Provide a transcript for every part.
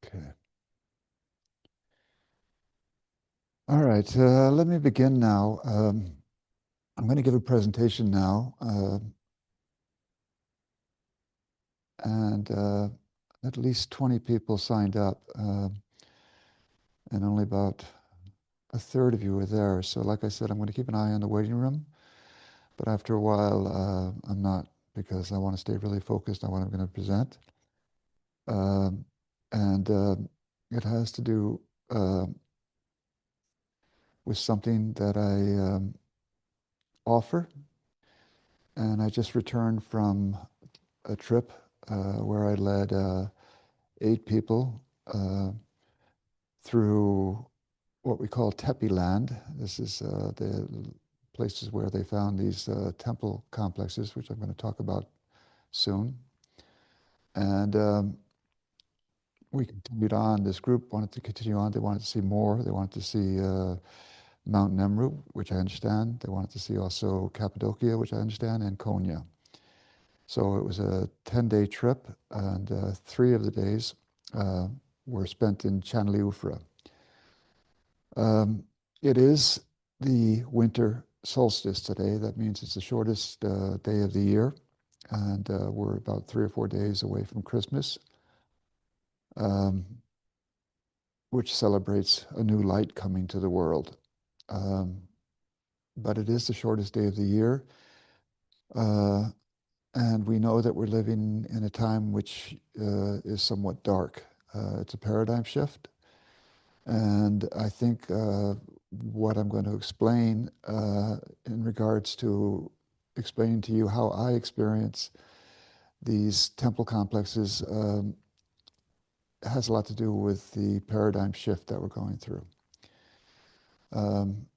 Okay. All right. Let me begin now. I'm going to give a presentation now, and at least 20 people signed up, and only about a third of you were there. So, like I said, I'm going to keep an eye on the waiting room, but after a while, I'm not because I want to stay really focused on what I'm going to present. Um, and it has to do uh, with something that I offer. And I just returned from a trip where I led 8 people through what we call Tepe land. This is the places where they found these temple complexes, which I'm going to talk about soon. And we continued on. This group wanted to continue on. They wanted to see more. They wanted to see Mount Nemrut, which I understand. They wanted to see also Cappadocia, which I understand, and Konya. So it was a 10-day trip, and 3 of the days uh, were spent in Chanliufra. Um, it is the winter solstice today. That means it's the shortest day of the year, and we're about 3 or 4 days away from Christmas, um, which celebrates a new light coming to the world. Um, but it is the shortest day of the year. Uh, And we know that we're living in a time which is somewhat dark. It's a paradigm shift. And I think what I'm going to explain in regards to explaining to you how I experience these temple complexes has a lot to do with the paradigm shift that we're going through. Um,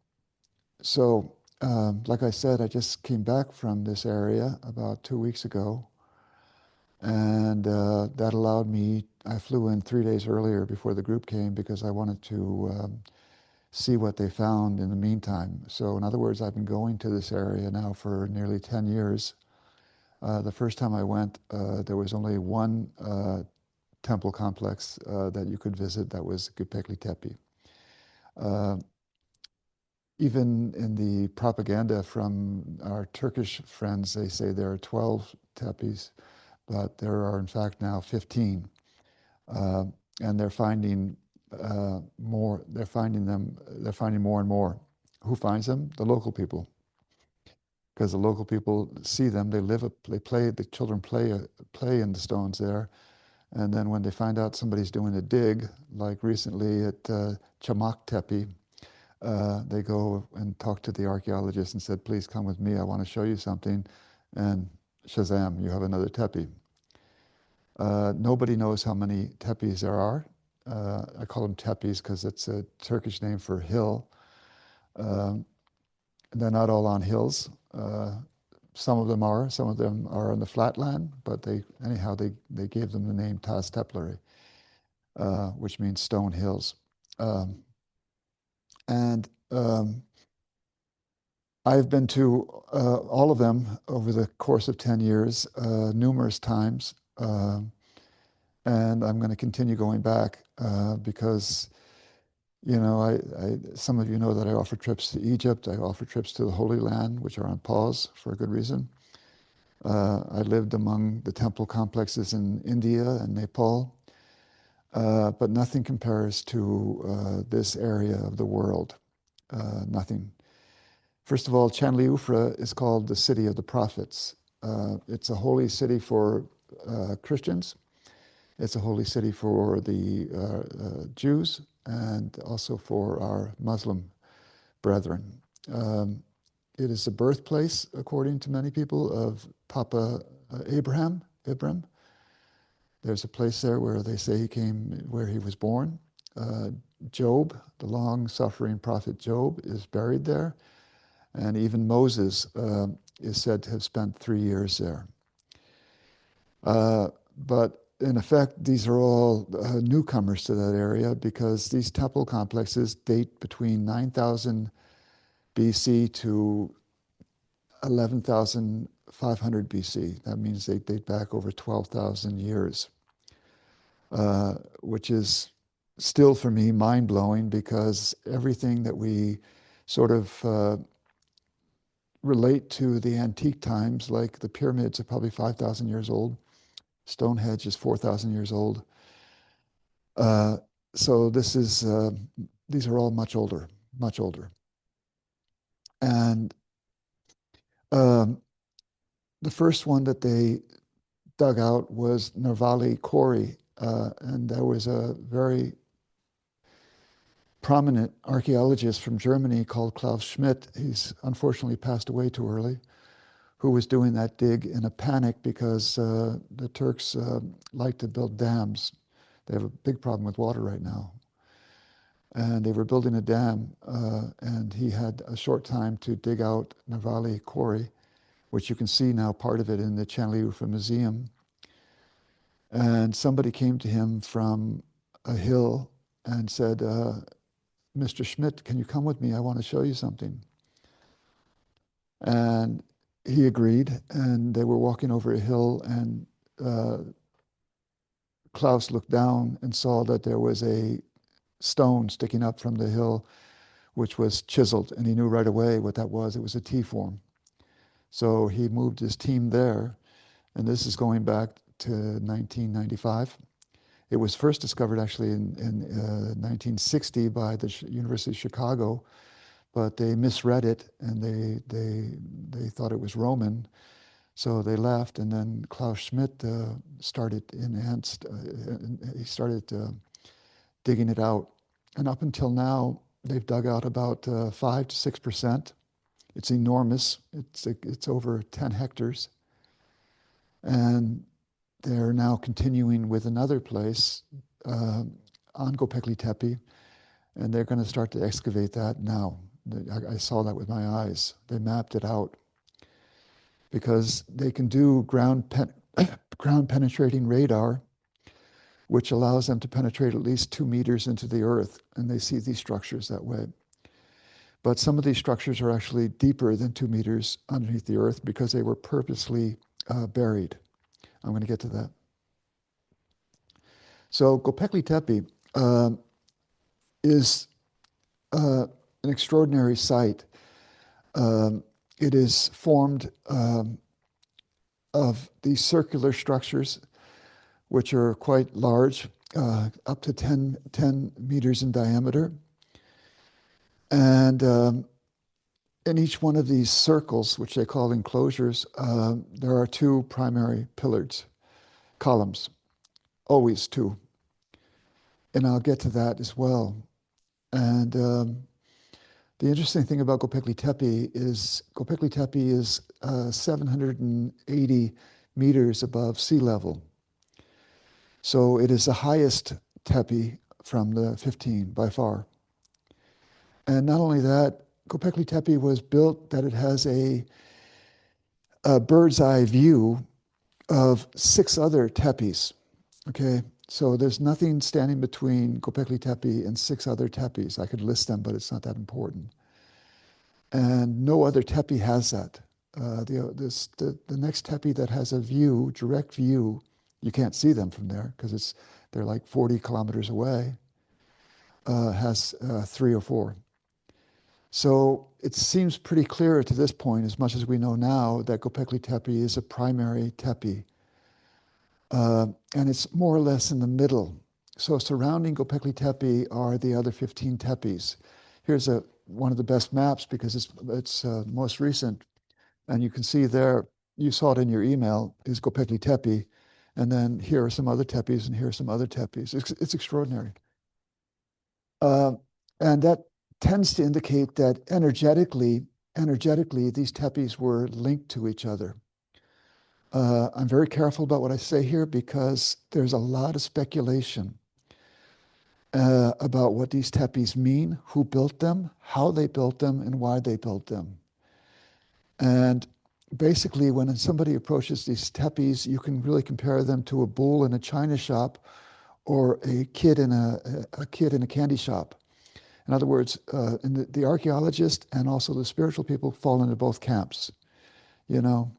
like I said, I just came back from this area about 2 weeks ago. And that allowed me, I flew in 3 days earlier before the group came because I wanted to see what they found in the meantime. So, in other words, I've been going to this area now for nearly 10 years. The first time I went, there was only one temple complex that you could visit, that was Göbekli Tepe. Uh, Even in the propaganda from our Turkish friends, they say there are 12 tepes, but there are in fact now 15. Uh, and they're finding more. They're finding them. They're finding more and more. Who finds them? The local people, because the local people see them. They live. They play. The children play in the stones there. And then when they find out somebody's doing a dig, like recently at Chamak Tepe, they go and talk to the archaeologist and said, "Please come with me. I want to show you something." And Shazam, you have another Tepe. Nobody knows how many tepes there are. I call them tepes because it's a Turkish name for hill. Um, they're not all on hills. Some of them are. Some of them are on the flatland. But they gave them the name Tas Tepeleri, which means stone hills. Um, and I've been to all of them over the course of 10 years, numerous times. And I'm going to continue going back because, some of you know that I offer trips to Egypt. I offer trips to the Holy Land, which are on pause for a good reason. I lived among the temple complexes in India and Nepal, but nothing compares to this area of the world. Nothing. First of all, Chanliufra is called the City of the Prophets. It's a holy city for Christians. It's a holy city for the Jews and also for our Muslim brethren. Um, it is the birthplace, according to many people, of Papa Abraham. There's a place there where they say he came, where he was born. Uh, Job, the long-suffering prophet Job, is buried there, and even Moses is said to have spent 3 years there. But in effect, these are all newcomers to that area because these temple complexes date between 9,000 BC to 11,500 BC. That means they date back over 12,000 years. which is still for me mind-blowing because everything that we sort of relate to the antique times, like the pyramids are probably 5,000 years old, Stonehenge is 4,000 years old. Uh, so these are all much older, much older. And um, the first one that they dug out was Nervali Quarry, and there was a very prominent archaeologist from Germany called Klaus Schmidt. He's unfortunately passed away too early, who was doing that dig in a panic because the Turks like to build dams. They have a big problem with water right now. And they were building a dam, and he had a short time to dig out Nervali Quarry, which you can see now part of it in the Chanliufa Museum. And somebody came to him from a hill and said, Mr. Schmidt, can you come with me? I want to show you something. And he agreed, and they were walking over a hill, and Klaus looked down and saw that there was a stone sticking up from the hill, which was chiseled, and he knew right away what that was. It was a T-form. So he moved his team there, and this is going back to 1995. It was first discovered actually in 1960 by the University of Chicago, but they misread it and they thought it was Roman, so they left. And then Klaus Schmidt started he started digging it out, and up until now they've dug out about 5 to 6%. It's enormous. It's over 10 hectares, and they're now continuing with another place on Göbekli Tepe, and they're going to start to excavate that now. I saw that with my eyes. They mapped it out because they can do ground penetrating radar, which allows them to penetrate at least 2 meters into the earth, and they see these structures that way. But some of these structures are actually deeper than 2 meters underneath the earth because they were purposely buried. I'm going to get to that. So Göbekli Tepe is an extraordinary site. It is formed of these circular structures, which are quite large, up to 10 meters in diameter. And in each one of these circles, which they call enclosures, there are 2 primary pillars, columns, always 2. And I'll get to that as well. And the interesting thing about Göbekli Tepe is 780 meters above sea level. So it is the highest tepe from the 15 by far. And not only that, Göbekli Tepe was built that it has a bird's eye view of 6 other tepes. Okay, so there's nothing standing between Göbekli Tepe and 6 other tepes. I could list them, but it's not that important. And no other tepe has that. The next tepe that has a view, direct view, you can't see them from there because they're like 40 kilometers away, has 3 or 4. So it seems pretty clear to this point, as much as we know now, that Göbekli Tepe is a primary tepe. And it's more or less in the middle. So surrounding Göbekli Tepe are the other 15 tepes. Here's one of the best maps because it's most recent. And you can see there, you saw it in your email, is Göbekli Tepe. And then here are some other tepes, and here are some other tepes. It's extraordinary. And that tends to indicate that energetically, these tepes were linked to each other. I'm very careful about what I say here because there's a lot of speculation about what these tepes mean, who built them, how they built them, and why they built them. And basically, when somebody approaches these tepes, you can really compare them to a bull in a china shop or a kid in a candy shop. In other words, the archaeologist and also the spiritual people fall into both camps, you know.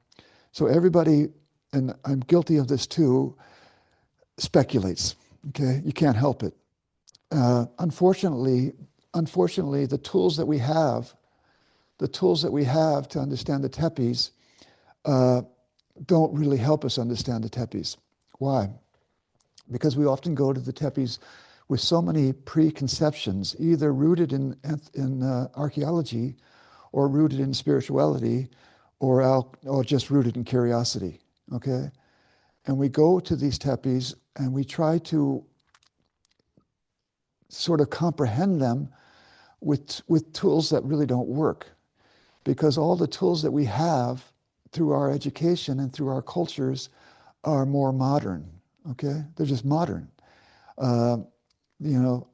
So everybody, and I'm guilty of this too, speculates. Okay, you can't help it. Unfortunately, the tools that we have, to understand the Tepes, uh, don't really help us understand the Tepes. Why? Because we often go to the Tepes with so many preconceptions, either rooted in archaeology, or rooted in spirituality, or just rooted in curiosity. Okay, and we go to these Tepes and we try to sort of comprehend them with tools that really don't work, because all the tools that we have through our education and through our cultures are more modern. Okay, they're just modern. Uh, you know,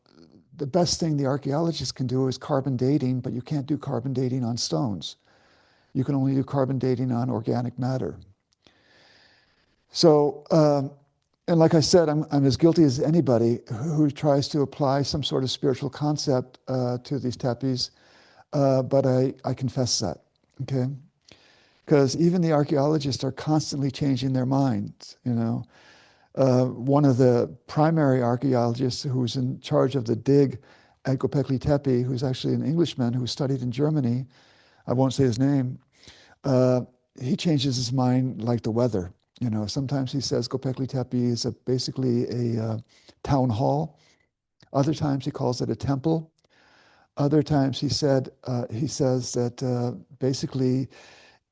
the best thing the archaeologists can do is carbon dating, but you can't do carbon dating on stones. You can only do carbon dating on organic matter. So, and like I said, I'm as guilty as anybody who tries to apply some sort of spiritual concept to these Tepes, but I confess that, okay? Because even the archaeologists are constantly changing their minds, you know. One of the primary archaeologists who's in charge of the dig at Göbekli Tepe, who's actually an Englishman who studied in Germany, I won't say his name, uh, he changes his mind like the weather. You know, sometimes he says Göbekli Tepe is basically a town hall. Other times he calls it a temple. Other times he says that basically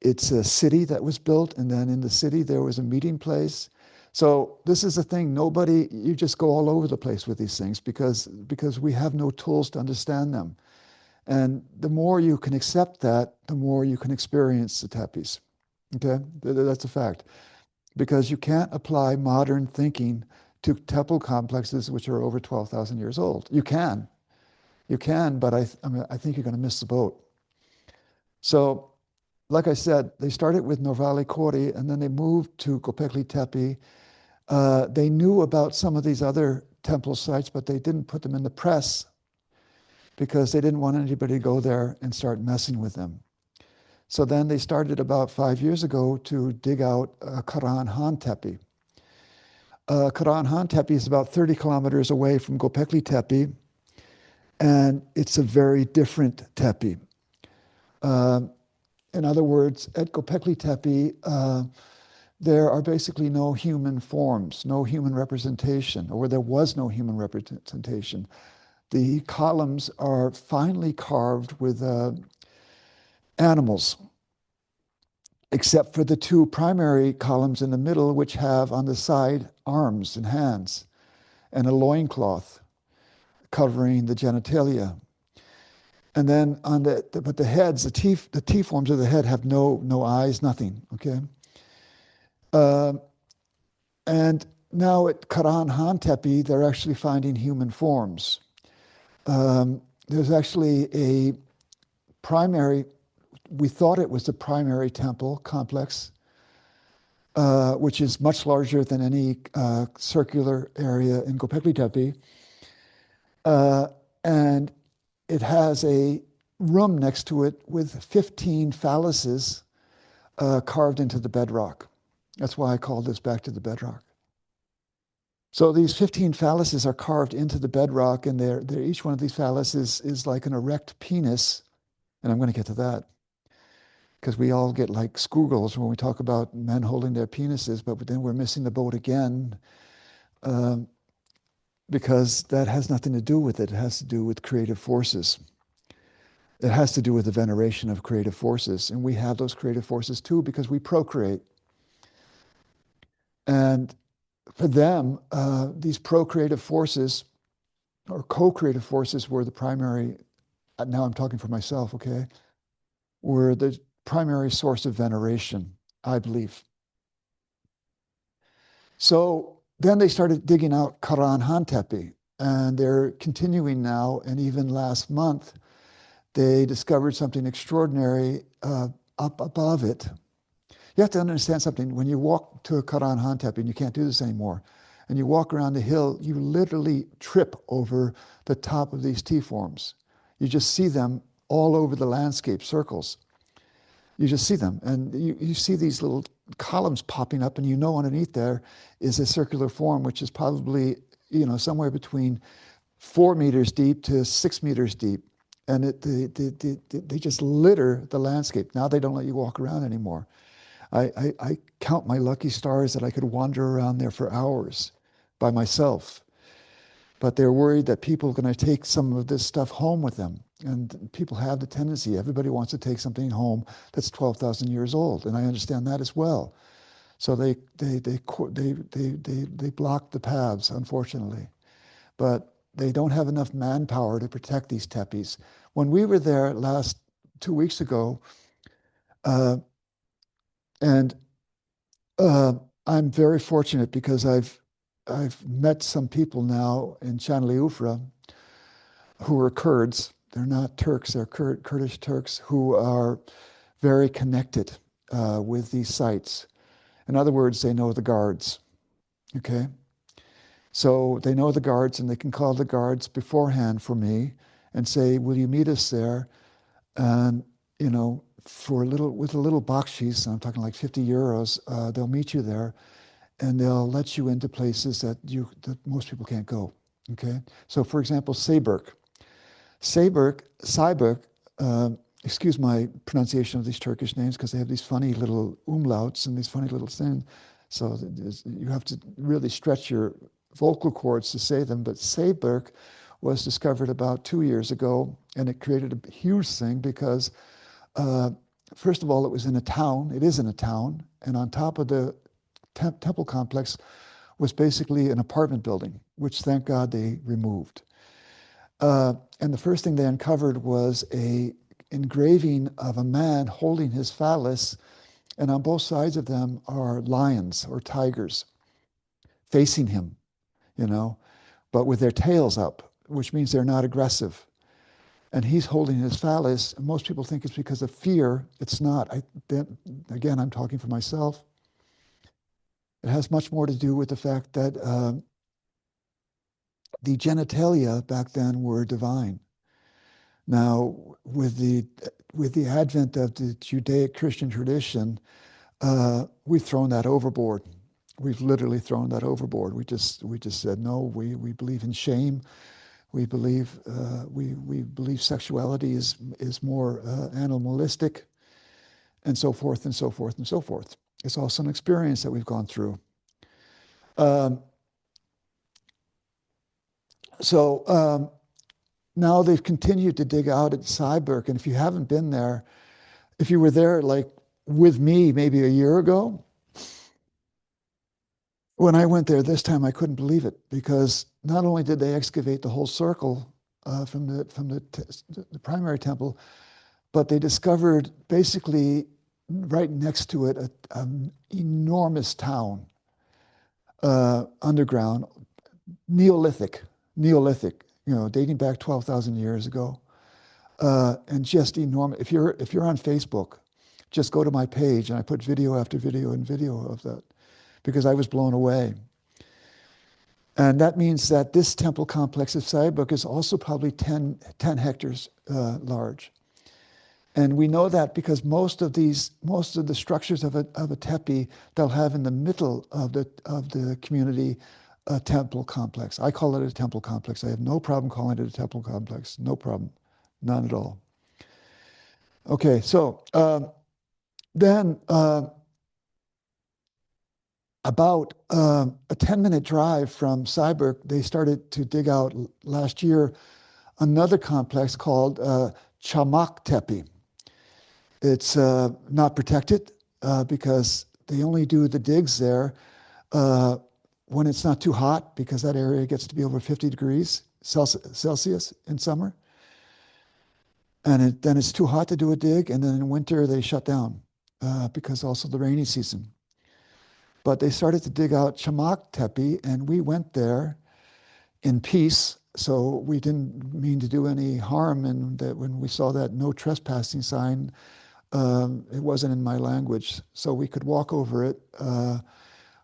it's a city that was built, and then in the city there was a meeting place. So this is the thing. You just go all over the place with these things because we have no tools to understand them. And the more you can accept that, the more you can experience the Tepes. Okay, that's a fact. Because you can't apply modern thinking to temple complexes which are over 12,000 years old. You can, but I think you're going to miss the boat. So, like I said, they started with Norvali Kori, and then they moved to Göbekli Tepe. They knew about some of these other temple sites, but they didn't put them in the press because they didn't want anybody to go there and start messing with them. So then they started about 5 years ago to dig out Karan Han Tepe. Karan Han Tepe is about 30 kilometers away from Göbekli Tepe, and it's a very different Tepe. Uh, in other words, at Göbekli Tepe, there are basically no human forms, no human representation, or there was no human representation. The columns are finely carved with animals, except for the two primary columns in the middle, which have on the side arms and hands and a loincloth covering the genitalia. And then but the heads, the T forms of the head have no eyes, nothing, okay? And now at Karan Han Tepe, they're actually finding human forms. There's actually a primary, we thought it was the primary temple complex, which is much larger than any circular area in Göbekli Tepe. And it has a room next to it with 15 phalluses carved into the bedrock. That's why I call this back to the bedrock. So these 15 phalluses are carved into the bedrock, and each one of these phalluses is like an erect penis. And I'm going to get to that, because we all get like schoolgirls when we talk about men holding their penises, but then we're missing the boat again, because that has nothing to do with it. It has to do with creative forces. It has to do with the veneration of creative forces. And we have those creative forces too, because we procreate. And for them, these procreative forces or co-creative forces were the primary, now I'm talking for myself, okay, were the primary source of veneration, I believe. So then they started digging out Karan Han Tepe, and they're continuing now. And even last month, they discovered something extraordinary up above it. You have to understand something. When you walk to a Karan Han Tepe, and you can't do this anymore, and you walk around the hill, you literally trip over the top of these T-forms. You just see them all over the landscape, circles. You just see them, and you see these little columns popping up, and you know underneath there is a circular form, which is probably somewhere between 4 meters deep to 6 meters deep. And they just litter the landscape. Now they don't let you walk around anymore. I count my lucky stars that I could wander around there for hours by myself. But they're worried that people are going to take some of this stuff home with them. And people have the tendency, everybody wants to take something home that's 12,000 years old. And I understand that as well. So they block the paths, unfortunately. But they don't have enough manpower to protect these tepes. When we were there 2 weeks ago, and I'm very fortunate because I've met some people now in Chanliufra who are Kurds. They're not Turks, they're Kurdish Turks who are very connected with these sites. In other words, they know the guards, okay? So they know the guards and they can call the guards beforehand for me and say, will you meet us there? And, with a little bakshish, I'm talking like 50 euros, they'll meet you there and they'll let you into places that most people can't go, okay? So for example, Sayburk, excuse my pronunciation of these Turkish names because they have these funny little umlauts and these funny little things. So you have to really stretch your vocal cords to say them. But Sayburk was discovered about 2 years ago, and it created a huge thing because, first of all, it was in a town. It is in a town. And on top of the temple complex was basically an apartment building, which thank God they removed. And the first thing they uncovered was a engraving of a man holding his phallus, and on both sides of them are lions or tigers facing him, but with their tails up, which means they're not aggressive. And he's holding his phallus. And most people think it's because of fear. It's not. Again, I'm talking for myself. It has much more to do with the fact that the genitalia back then were divine. Now, with the advent of the Judaic-Christian tradition, we've thrown that overboard. We've literally thrown that overboard. We just said no. We believe in shame. We believe sexuality is more animalistic, and so forth and so forth and so forth. It's also an experience that we've gone through. Now they've continued to dig out at Sayburk, and if you haven't been there, if you were there like with me maybe a year ago, when I went there this time, I couldn't believe it because not only did they excavate the whole circle from the primary temple, but they discovered basically right next to it an enormous town underground, Neolithic, dating back 12,000 years ago, and just enormous. If you're on Facebook, just go to my page, and I put video after video and video of that because I was blown away. And that means that this temple complex of Sayburk is also probably 10 hectares large. And we know that because most of the structures of a tepe, they'll have in the middle of the community a temple complex. I call it a temple complex. I have no problem calling it a temple complex. No problem. None at all. Okay, so then about a 10-minute drive from Sayburk, they started to dig out last year another complex called Chamak Tepe. It's not protected because they only do the digs there when it's not too hot, because that area gets to be over 50 degrees Celsius in summer. And then it's too hot to do a dig, and then in winter they shut down because also the rainy season. But they started to dig out Chamak Tepe, and we went there in peace. So we didn't mean to do any harm, and that when we saw that no trespassing sign, it wasn't in my language, so we could walk over it.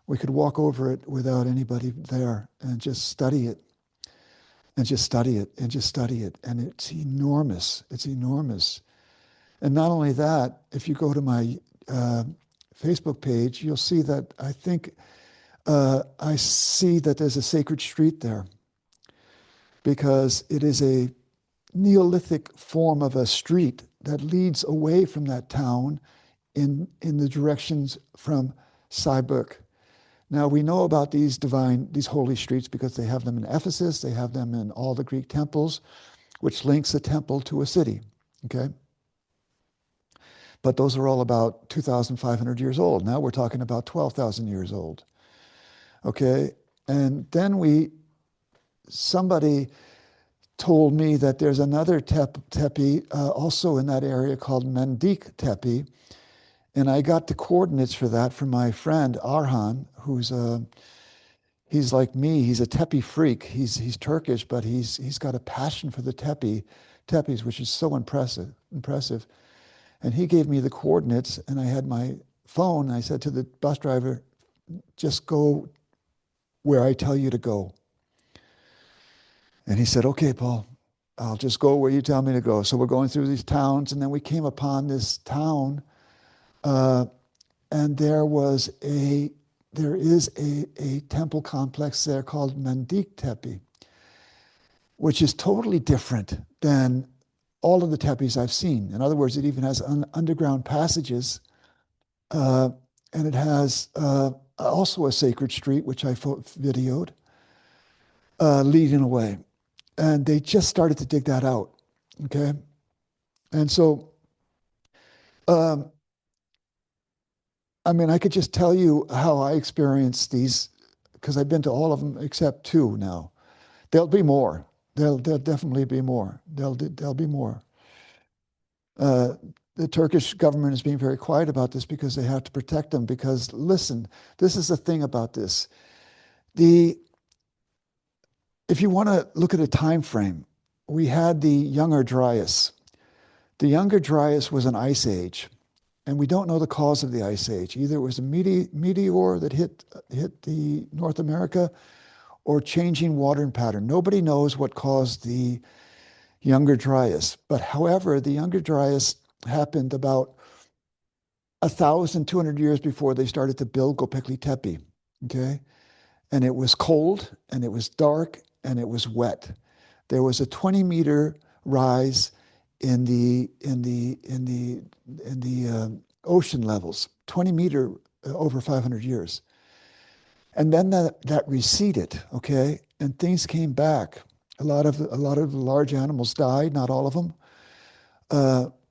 We could walk over it without anybody there and just study it, and just study it, and just study it. And it's enormous. It's enormous. And not only that, if you go to my Facebook page, you'll see that I think I see that there's a sacred street there because it is a Neolithic form of a street that leads away from that town in the directions from Cyberk. Now we know about these holy streets because they have them in Ephesus, they have them in all the Greek temples, which links a temple to a city, okay? But those are all about 2,500 years old. Now we're talking about 12,000 years old, okay? And then somebody told me that there's another tepe also in that area called Mendik Tepe, and I got the coordinates for that from my friend Arhan, he's like me. He's a tepe freak. He's Turkish, but he's got a passion for the tepes, which is so impressive. And he gave me the coordinates, and I had my phone. And I said to the bus driver, "Just go where I tell you to go." And he said, "Okay, Paul, I'll just go where you tell me to go." So we're going through these towns, and then we came upon this town, and there is a temple complex there called Mendik Tepe, which is totally different than all of the tepes I've seen. In other words, it even has underground passages, and it has also a sacred street, which I videoed, leading away. And they just started to dig that out, okay? And so, I mean, I could just tell you how I experienced these, because I've been to all of them except two now. There'll be more. There'll definitely be more. There'll be more. The Turkish government is being very quiet about this because they have to protect them. Because listen, this is the thing about this. If you want to look at a time frame, we had the Younger Dryas. The Younger Dryas was an ice age, and we don't know the cause of the ice age. Either it was a meteor that hit the North America, or changing water pattern. Nobody knows what caused the Younger Dryas. But however, the Younger Dryas happened about 1,200 years before they started to build Göbekli Tepe, okay? And it was cold, and it was dark, and it was wet. There was a 20-meter rise in the ocean levels, 20-meter over 500 years. And then that receded, okay? And things came back. A lot of the large animals died, not all of them.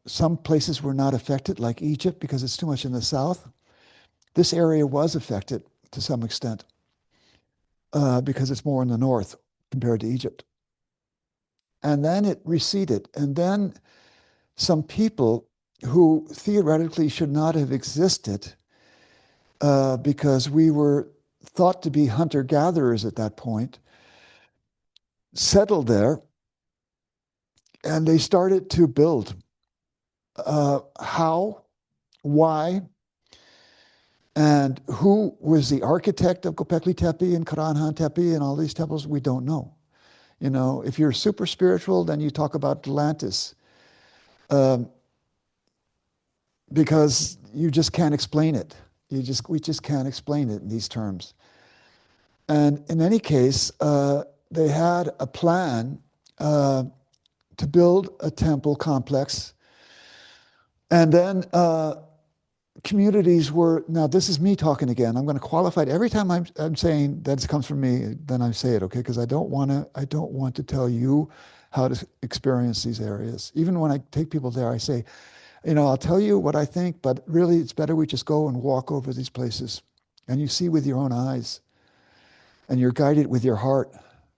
Some places were not affected, like Egypt, because it's too much in the south. This area was affected to some extent because it's more in the north compared to Egypt. And then it receded. And then some people who theoretically should not have existed because we were thought to be hunter-gatherers at that point, settled there, and they started to build. How, why, and who was the architect of Göbekli Tepe and Karahan Tepe and all these temples, we don't know. You know, if you're super spiritual, then you talk about Atlantis, because you just can't explain it. We just can't explain it in these terms. And in any case, they had a plan to build a temple complex. And then communities were, now this is me talking again. I'm going to qualify it. Every time I'm saying that it comes from me, then I say it, okay? Because I don't want to tell you how to experience these areas. Even when I take people there, I say, you know, I'll tell you what I think, but really it's better we just go and walk over these places. And you see with your own eyes. And you're guided with your heart,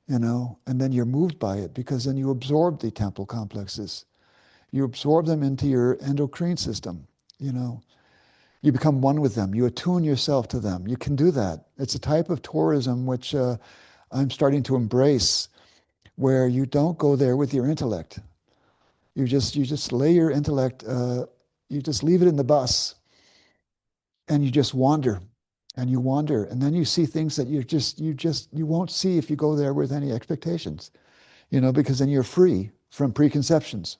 you know, and then you're moved by it because then you absorb the temple complexes. You absorb them into your endocrine system, you know. You become one with them. You attune yourself to them. You can do that. It's a type of tourism which I'm starting to embrace, where you don't go there with your intellect. You just lay your intellect, you just leave it in the bus, and you just wander. And you wander, and then you see things that you won't see if you go there with any expectations, you know, because then you're free from preconceptions.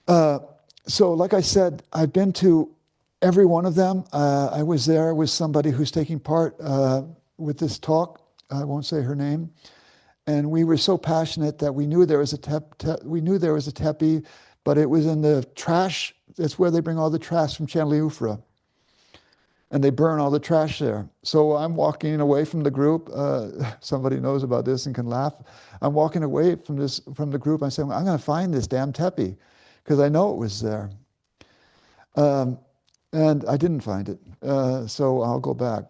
So like I said, I've been to Every one of them. I was there with somebody who's taking part with this talk. I won't say her name. And we were so passionate that we knew there was a we knew there was a tepe, but it was in the trash. That's where they bring all the trash from Chandeliufra, and they burn all the trash there. So I'm walking away from the group. Somebody knows about this and can laugh. I'm walking away from the group. I'm saying, I'm going to find this damn tepe because I know it was there. Um, and I didn't find it. So I'll go back.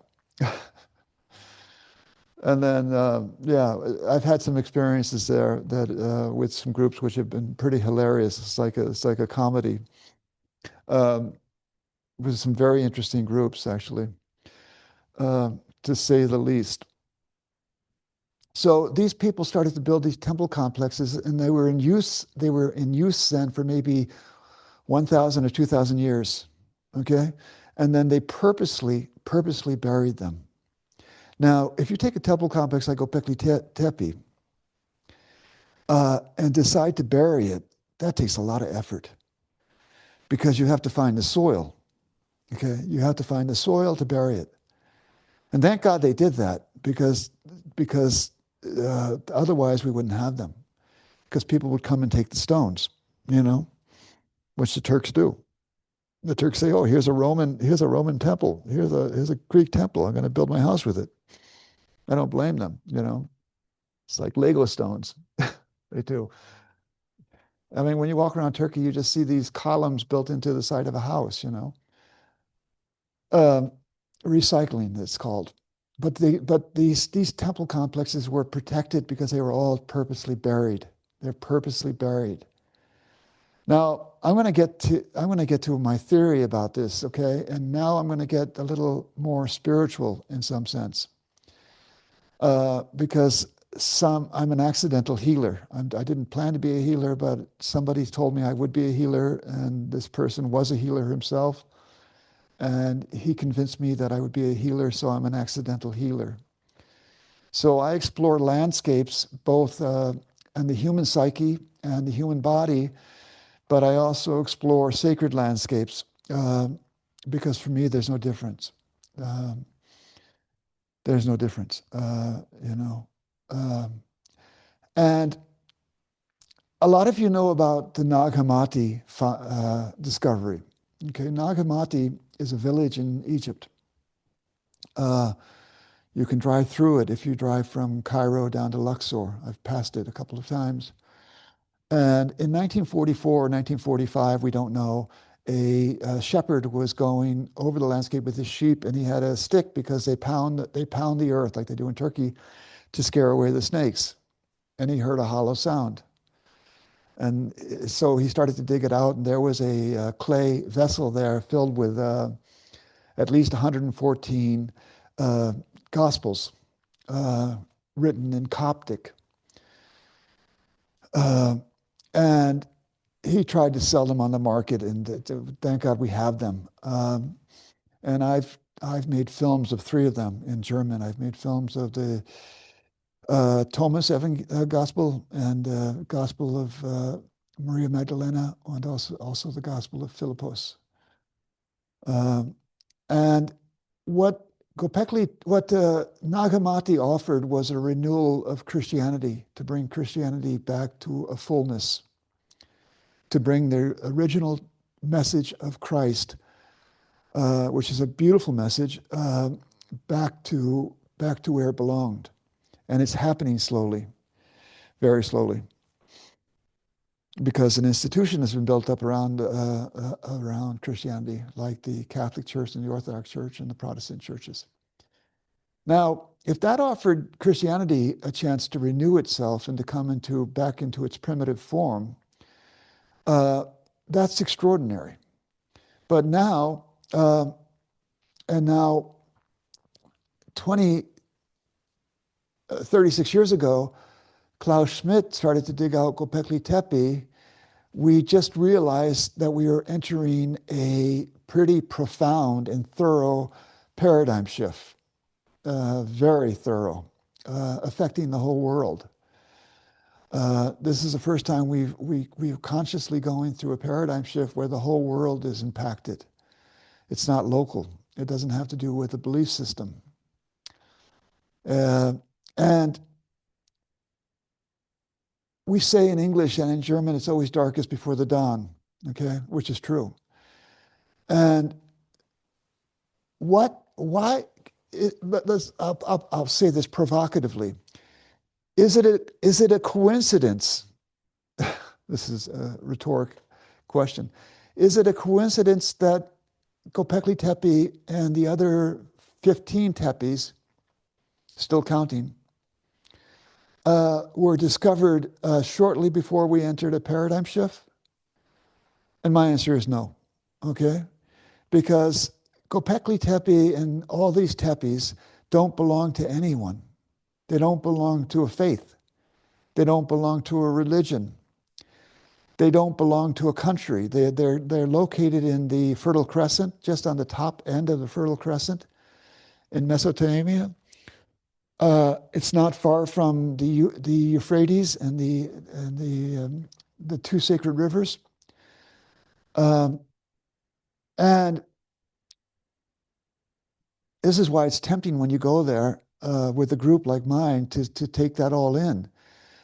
And then, yeah, I've had some experiences there that with some groups which have been pretty hilarious. It's like a comedy. Um, with some very interesting groups, actually, to say the least. So these people started to build these temple complexes, and they were in use. They were in use then for maybe 1,000 or 2,000 years. Okay, and then they purposely buried them. Now, if you take a temple complex like Göbekli Tepe and decide to bury it, that takes a lot of effort because you have to find the soil. Okay, you have to find the soil to bury it, and thank God they did that because otherwise we wouldn't have them because people would come and take the stones, you know, which the Turks do. The Turks say, "Oh, here's a Roman temple. Here's a Greek temple. I'm going to build my house with it." I don't blame them, you know. It's like Lego stones. They do. I mean, when you walk around Turkey, you just see these columns built into the side of a house, you know. Um, Recycling, it's called. But these temple complexes were protected because they were all purposely buried. They're purposely buried. Now, I'm going to get to my theory about this, okay? And now I'm going to get a little more spiritual in some sense. Because I'm an accidental healer. I didn't plan to be a healer, but somebody told me I would be a healer, and this person was a healer himself. And he convinced me that I would be a healer, so I'm an accidental healer. So I explore landscapes, both and the human psyche and the human body, but I also explore sacred landscapes because for me, there's no difference. Um, there's no difference, you know. Um, and a lot of you know about the Nag Hammadi discovery. Okay, Nag Hammadi is a village in Egypt. You can drive through it if you drive from Cairo down to Luxor. I've passed it a couple of times. And in 1944 or 1945, we don't know, a shepherd was going over the landscape with his sheep, and he had a stick because they pound the earth like they do in Turkey to scare away the snakes. And he heard a hollow sound. And so he started to dig it out, and there was a clay vessel there filled with at least 114 Gospels written in Coptic. And he tried to sell them on the market, and thank God we have them. And I've made films of 3 of them in German. I've made films of the Thomas Gospel and Gospel of Maria Magdalena, and also the Gospel of Philippus. And what Nag Hammadi offered was a renewal of Christianity, to bring Christianity back to a fullness, to bring the original message of Christ, which is a beautiful message, back to where it belonged. And it's happening slowly, very slowly, because an institution has been built up around Christianity, like the Catholic Church and the Orthodox Church and the Protestant churches. Now, if that offered Christianity a chance to renew itself and to come back into its primitive form, that's extraordinary. But now, and now 36 years ago, Klaus Schmidt started to dig out Göbekli Tepe. We just realized that we are entering a pretty profound and thorough paradigm shift, very thorough, affecting the whole world. This is the first time we're consciously going through a paradigm shift where the whole world is impacted. It's not local. It doesn't have to do with the belief system. And we say in English and in German, it's always darkest before the dawn, okay, which is true. And why, I'll say this provocatively. Is it a coincidence? This is a rhetoric question. Is it a coincidence that Göbekli Tepe and the other 15 tepes, still counting, were discovered shortly before we entered a paradigm shift? And my answer is no, okay? Because Göbekli Tepe and all these tepes don't belong to anyone. They don't belong to a faith. They don't belong to a religion. They don't belong to a country. They're located in the Fertile Crescent, just on the top end of the Fertile Crescent in Mesopotamia. It's not far from the Euphrates and the two sacred rivers. And this is why it's tempting when you go there with a group like mine to take that all in.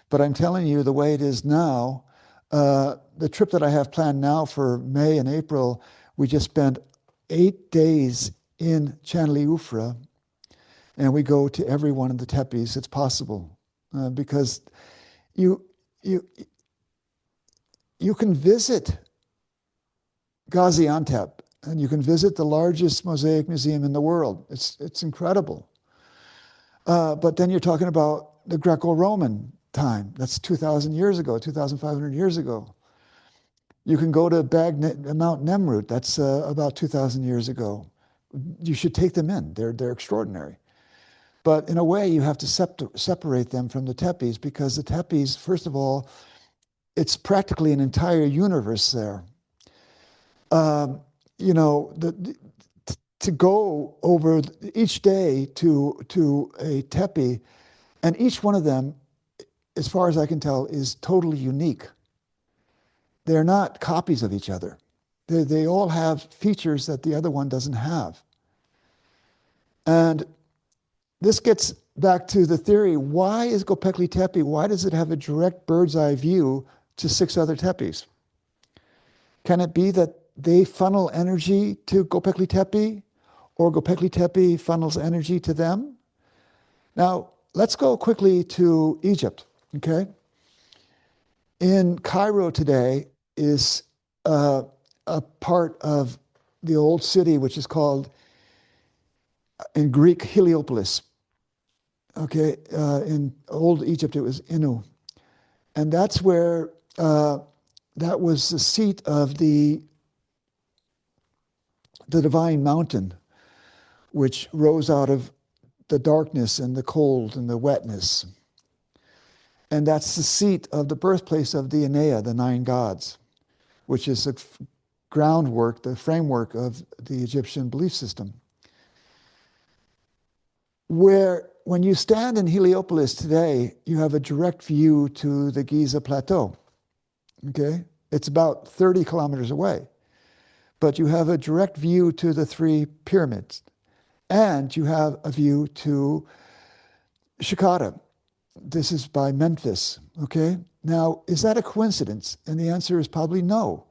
But I'm telling you, the way it is now, the trip that I have planned now for May and April, we just spent 8 days in Chanliufra, and we go to every one of the tepes. It's possible because you can visit Gaziantep, and you can visit the largest mosaic museum in the world. It's incredible. But then you're talking about the Greco-Roman time. That's 2,000 years ago, 2,500 years ago. You can go to Mount Nemrut. That's about 2,000 years ago. You should take them in. They're extraordinary. But in a way, you have to separate them from the tepes, because the tepes, first of all, it's practically an entire universe there. You know, to go over each day to a tepe, and each one of them, as far as I can tell, is totally unique. They're not copies of each other. They all have features that the other one doesn't have. And this gets back to the theory, why is Göbekli Tepe, why does it have a direct bird's eye view to 6 other tepes? Can it be that they funnel energy to Göbekli Tepe, or Göbekli Tepe funnels energy to them? Now, let's go quickly to Egypt, okay? In Cairo today is a part of the old city, which is called, in Greek, Heliopolis. Okay, in old Egypt, it was Inu. And that's where, that was the seat of the divine mountain, which rose out of the darkness and the cold and the wetness. And that's the seat of the birthplace of the Enea, the 9 gods, which is the groundwork, the framework of the Egyptian belief system. Where, when you stand in Heliopolis today, you have a direct view to the Giza Plateau, okay? It's about 30 kilometers away. But you have a direct view to the 3 pyramids. And you have a view to Shikara. This is by Memphis, okay? Now, is that a coincidence? And the answer is probably no.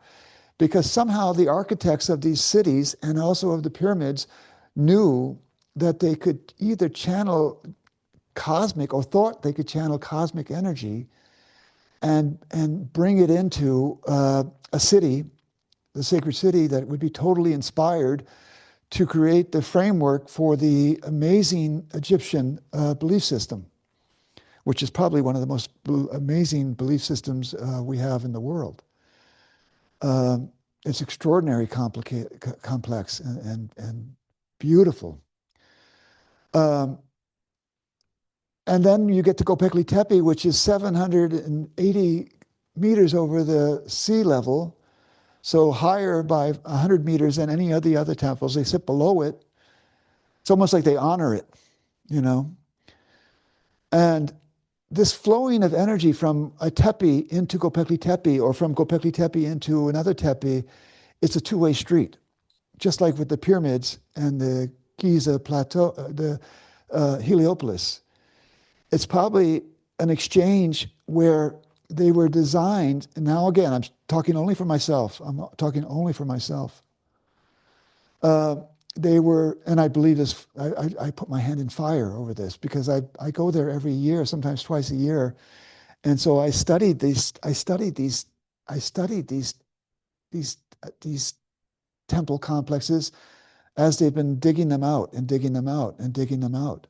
Because somehow the architects of these cities and also of the pyramids knew that they could either channel cosmic, or thought they could channel cosmic energy and bring it into a city, the sacred city, that would be totally inspired to create the framework for the amazing Egyptian belief system, which is probably one of the most amazing belief systems we have in the world. It's extraordinarily complex and beautiful. And then you get to Göbekli Tepe, which is 780 meters over the sea level, so higher by 100 meters than any of the other temples. They sit below it. It's almost like they honor it, you know. And this flowing of energy from a tepe into Göbekli Tepe, or from Göbekli Tepe into another tepe, it's a two-way street, just like with the pyramids and the Giza plateau, the Heliopolis. It's probably an exchange where they were designed, and now again, I'm talking only for myself. I'm talking only for myself. Uh, they were, and I believe this, I put my hand in fire over this because I go there every year, sometimes twice a year. And so I studied these temple complexes as they've been digging them out and digging them out and digging them out.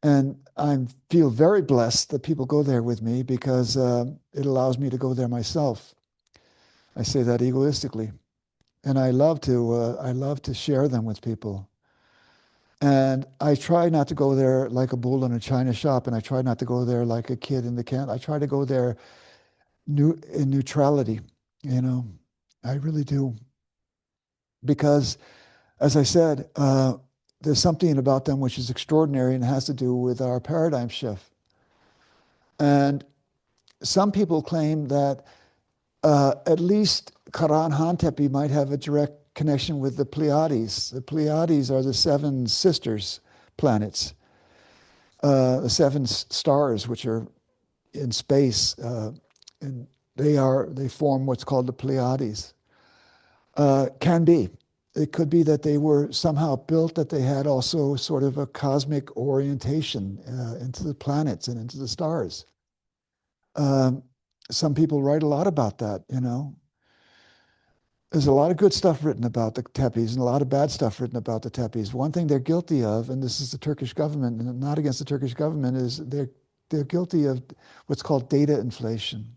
And I feel very blessed that people go there with me because it allows me to go there myself. I say that egoistically. And I love to share them with people. And I try not to go there like a bull in a china shop, and I try not to go there like a kid in the can. I try to go there in neutrality, you know. I really do. Because, as I said, there's something about them which is extraordinary and has to do with our paradigm shift. And some people claim that at least Karan-Hantepe might have a direct connection with the Pleiades. The Pleiades are the seven sisters planets, the seven stars which are in space, and they form what's called the Pleiades. Can be. It could be that they were somehow built, that they had also sort of a cosmic orientation into the planets and into the stars. Some people write a lot about that, you know. There's a lot of good stuff written about the Tepes and a lot of bad stuff written about the Tepes. One thing they're guilty of, and this is the Turkish government, and not against the Turkish government, is they're guilty of what's called data inflation.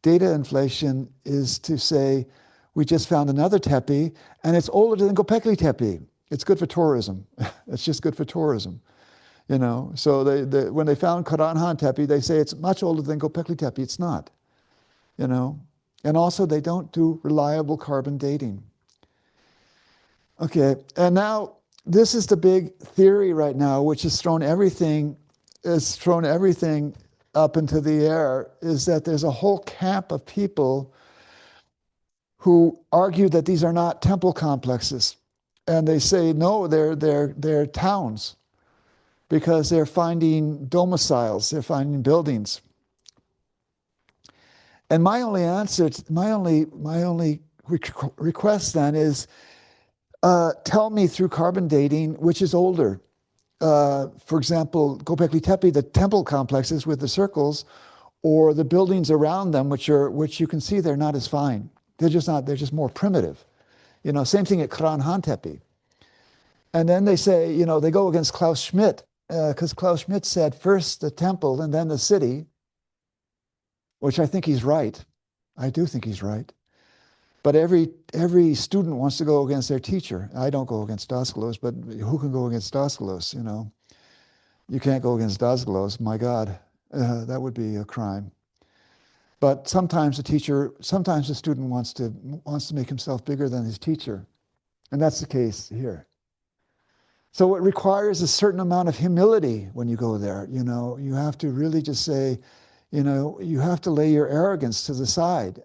Data inflation is to say, we just found another Tepe, and it's older than Göbekli Tepe. It's good for tourism. It's just good for tourism, you know. So when they found Karan-Hantepe, they say it's much older than Göbekli Tepe. It's not, you know. And also, they don't do reliable carbon dating. Okay, and now this is the big theory right now, which has thrown everything up into the air, is that there's a whole camp of people who argue that these are not temple complexes. And they say, no, they're towns because they're finding domiciles, they're finding buildings. And my only answer, my only request then is, tell me through carbon dating which is older. For example, Göbekli Tepe, the temple complexes with the circles, or the buildings around them, which you can see they're not as fine. They're just more primitive. You know, same thing at Karan-Hantepe. And then they say, you know, they go against Klaus Schmidt, because Klaus Schmidt said first the temple and then the city, which I think he's right. I do think he's right. But every student wants to go against their teacher. I don't go against Dascalos, but who can go against Dascalos, you know? You can't go against Dascalos, my God. That would be a crime. But sometimes the student wants to make himself bigger than his teacher. And that's the case here. So it requires a certain amount of humility when you go there. You know, you have to really just say, you know, you have to lay your arrogance to the side.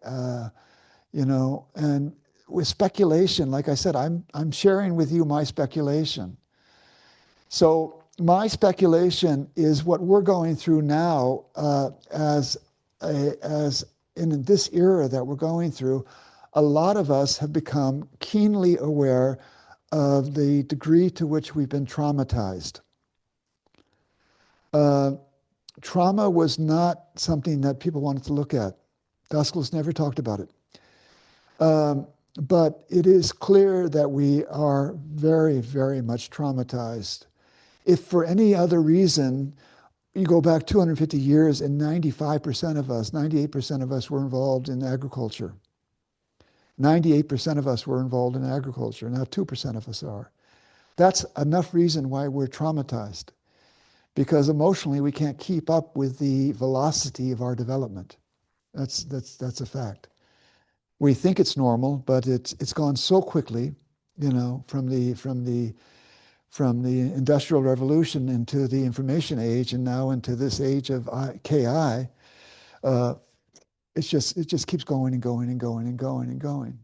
You know, and with speculation, like I said, I'm sharing with you my speculation. So my speculation is what we're going through now as in this era that we're going through. A lot of us have become keenly aware of the degree to which we've been traumatized. Trauma was not something that people wanted to look at. Dascalos never talked about it. But it is clear that we are very, very much traumatized. If for any other reason, you go back 250 years and 95% of us, 98% of us were involved in agriculture. 98% of us were involved in agriculture. Now 2% of us are. That's enough reason why we're traumatized. Because emotionally, we can't keep up with the velocity of our development. That's a fact. We think it's normal, but it's gone so quickly, you know, from the Industrial Revolution into the information age, and now into this age of KI. It just keeps going and going and going and going and going.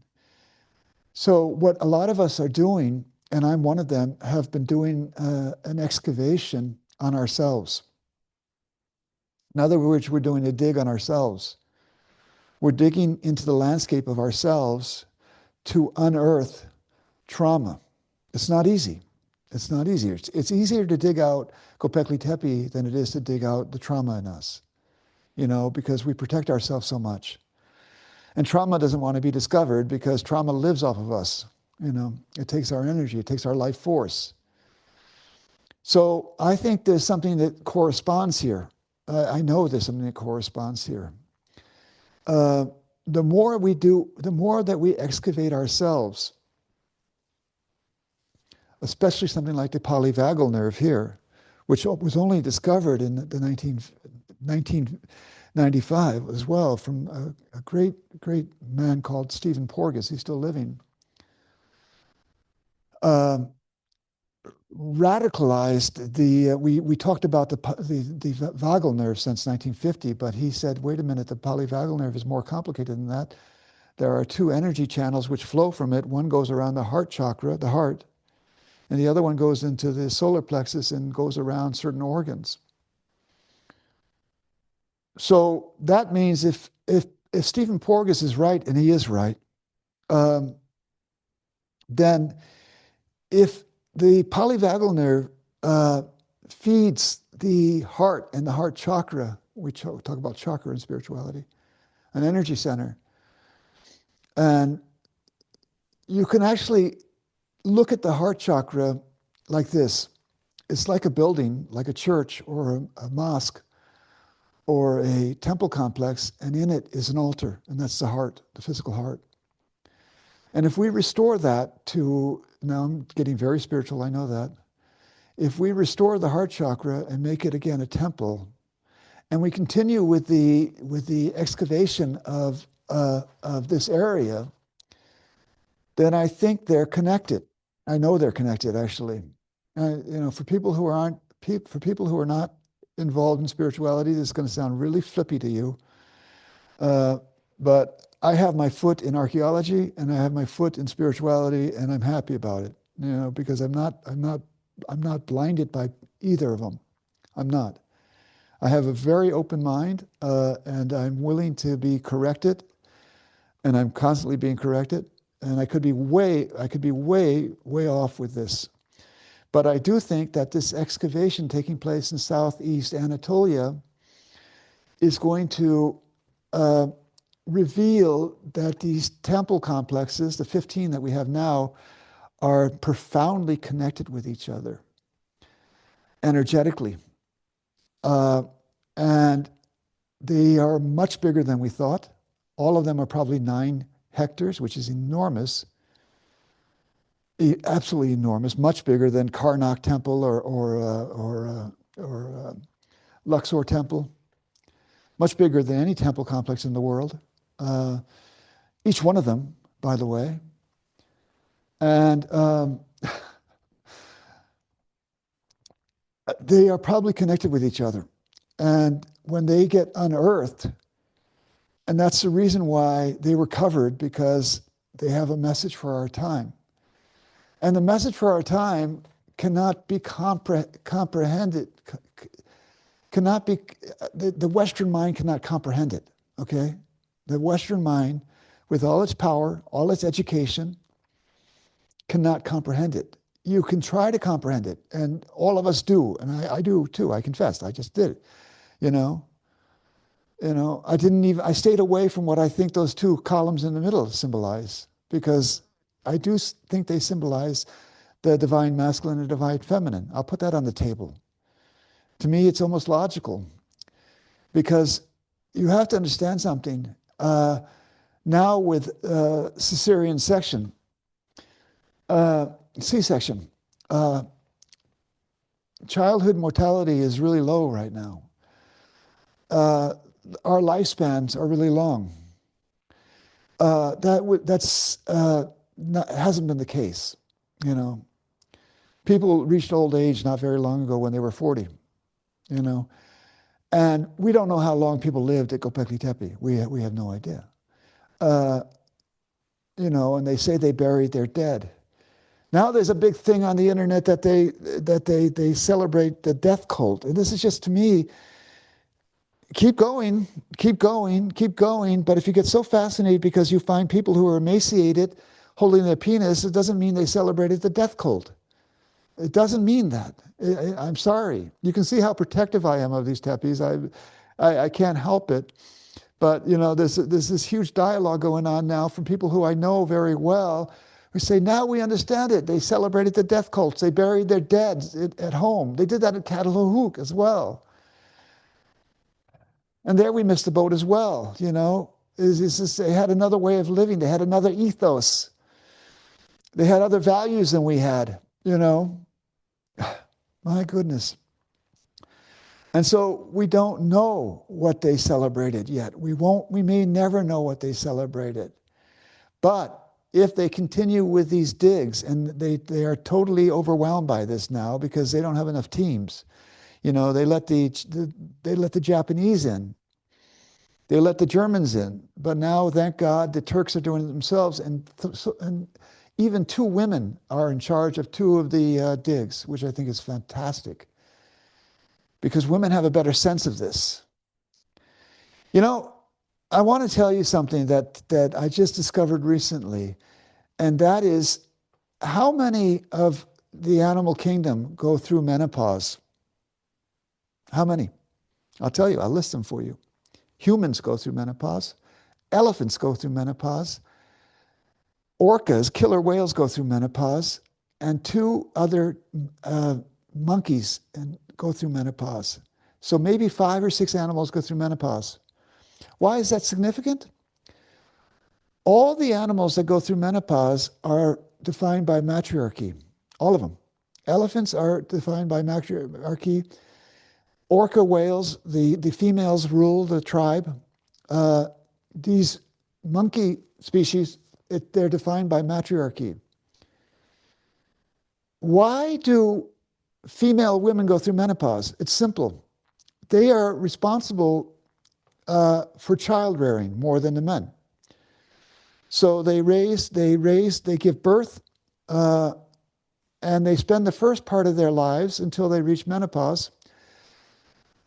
So what a lot of us are doing, and I'm one of them, have been doing an excavation on ourselves. In other words, we're doing a dig on ourselves. We're digging into the landscape of ourselves to unearth trauma. It's not easy. It's not easier. It's easier to dig out Göbekli Tepe than it is to dig out the trauma in us, because we protect ourselves so much. And trauma doesn't want to be discovered because trauma lives off of us. It takes our energy, it takes our life force. So I think there's something that corresponds here. I know there's something that corresponds here. The more we do, the more that we excavate ourselves, especially something like the polyvagal nerve here, which was only discovered in the 1995 as well from a great man called Stephen Porges. He's still living. Radicalized we talked about the vagal nerve since 1950, but he said, wait a minute, the polyvagal nerve is more complicated than that. There are two energy channels which flow from it. One goes around the heart chakra, the heart, and the other one goes into the solar plexus and goes around certain organs. So that means if Stephen Porges is right, and he is right, then if the polyvagal nerve feeds the heart and the heart chakra, we talk about chakra in spirituality, an energy center, and you can actually look at the heart chakra like this. It's like a building, like a church or a mosque or a temple complex, and in it is an altar, and that's the heart, the physical heart. And if we restore that to, now I'm getting very spiritual, I know that. If we restore the heart chakra and make it again a temple, and we continue with the excavation of this area, then I think they're connected. I know they're connected, actually. For people who are not involved in spirituality, this is going to sound really flippy to you, but I have my foot in archaeology and I have my foot in spirituality, and I'm happy about it. Because I'm not blinded by either of them. I'm not. I have a very open mind, and I'm willing to be corrected, and I'm constantly being corrected. And I could be way off with this. But I do think that this excavation taking place in southeast Anatolia is going to reveal that these temple complexes, the 15 that we have now, are profoundly connected with each other energetically. And they are much bigger than we thought. All of them are probably 9 hectares, which is enormous. Absolutely enormous, much bigger than Karnak Temple or Luxor Temple, much bigger than any temple complex in the world. Each one of them, by the way. And they are probably connected with each other. And when they get unearthed, and that's the reason why they were covered, because they have a message for our time. And the message for our time cannot be comprehended, cannot be, the Western mind cannot comprehend it, okay? The Western mind, with all its power, all its education, cannot comprehend it. You can try to comprehend it, and all of us do, and I do too, I confess, I just did it, I stayed away from what I think those 2 columns in the middle symbolize, because I do think they symbolize the divine masculine and divine feminine. I'll put that on the table. To me, it's almost logical, because you have to understand something. Now with cesarean section, C-section, childhood mortality is really low right now. Our lifespans are really long. Hasn't been the case. People reached old age not very long ago when they were 40. And we don't know how long people lived at Göbekli Tepe. We have no idea. and they say they buried their dead. Now there's a big thing on the internet that they celebrate the death cult. And this is just, to me, keep going, keep going, keep going. But if you get so fascinated because you find people who are emaciated holding their penis, it doesn't mean they celebrated the death cult. It doesn't mean that. I'm sorry. You can see how protective I am of these Tepes. I can't help it. But, there's this huge dialogue going on now from people who I know very well who say, now we understand it. They celebrated the death cults. They buried their dead at home. They did that at Catalhook as well. And there we missed the boat as well, They had another way of living. They had another ethos. They had other values than we had, My goodness. And so we don't know what they celebrated yet. We may never know what they celebrated. But if they continue with these digs, and they are totally overwhelmed by this now because they don't have enough teams. They let the Japanese in. They let the Germans in. But now, thank God, the Turks are doing it themselves. And even 2 women are in charge of 2 of the digs, which I think is fantastic. Because women have a better sense of this. I want to tell you something that I just discovered recently, and that is how many of the animal kingdom go through menopause? How many? I'll tell you, I'll list them for you. Humans go through menopause. Elephants go through menopause. Orcas, killer whales, go through menopause. And 2 other monkeys go through menopause. So maybe 5 or 6 animals go through menopause. Why is that significant? All the animals that go through menopause are defined by matriarchy. All of them. Elephants are defined by matriarchy. Orca whales, the females rule the tribe. These monkey species, they're defined by matriarchy. Why do female women go through menopause? It's simple. They are responsible for child rearing more than the men. So they give birth, and they spend the first part of their lives until they reach menopause,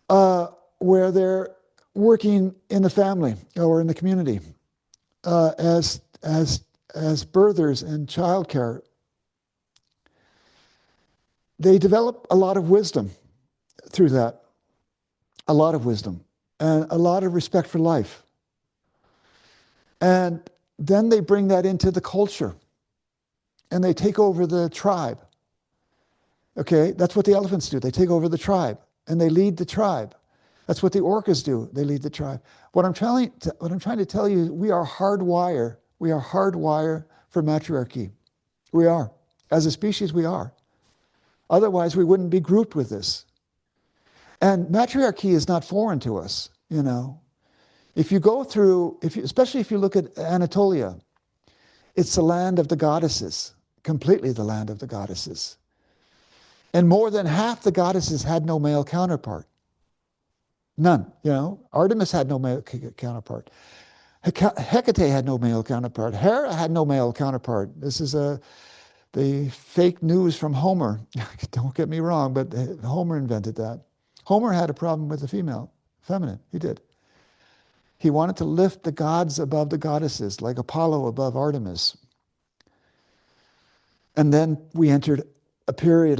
where they're working in the family or in the community as birthers and childcare. They develop a lot of wisdom through that, a lot of wisdom, and a lot of respect for life. And then they bring that into the culture, and they take over the tribe. Okay, that's what the elephants do. They take over the tribe, and they lead the tribe. That's what the orcas do. They lead the tribe. What I'm trying to tell you is we are hardwired. We are hardwired for matriarchy. We are. As a species, we are. Otherwise, we wouldn't be grouped with this. And matriarchy is not foreign to us, If you go through, especially if you look at Anatolia, it's the land of the goddesses, completely the land of the goddesses. And more than half the goddesses had no male counterpart. None, Artemis had no male counterpart. Hecate had no male counterpart. Hera had no male counterpart. This is the fake news from Homer. Don't get me wrong, but Homer invented that. Homer had a problem with the feminine. He did. He wanted to lift the gods above the goddesses, like Apollo above Artemis. And then we entered a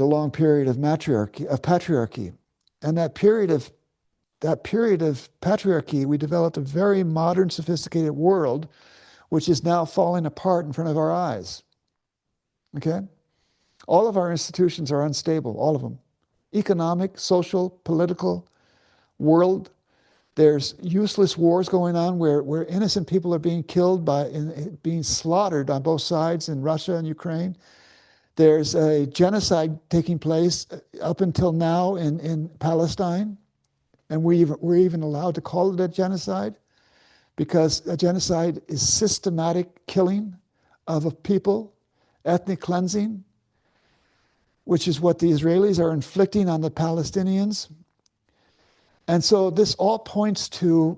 long period of patriarchy. And that period of patriarchy, we developed a very modern, sophisticated world, which is now falling apart in front of our eyes. Okay? All of our institutions are unstable, all of them. Economic, social, political, world. There's useless wars going on where innocent people are being killed being slaughtered on both sides in Russia and Ukraine. There's a genocide taking place up until now in Palestine. And we're even allowed to call it a genocide because a genocide is systematic killing of a people, ethnic cleansing, which is what the Israelis are inflicting on the Palestinians. And so this all points to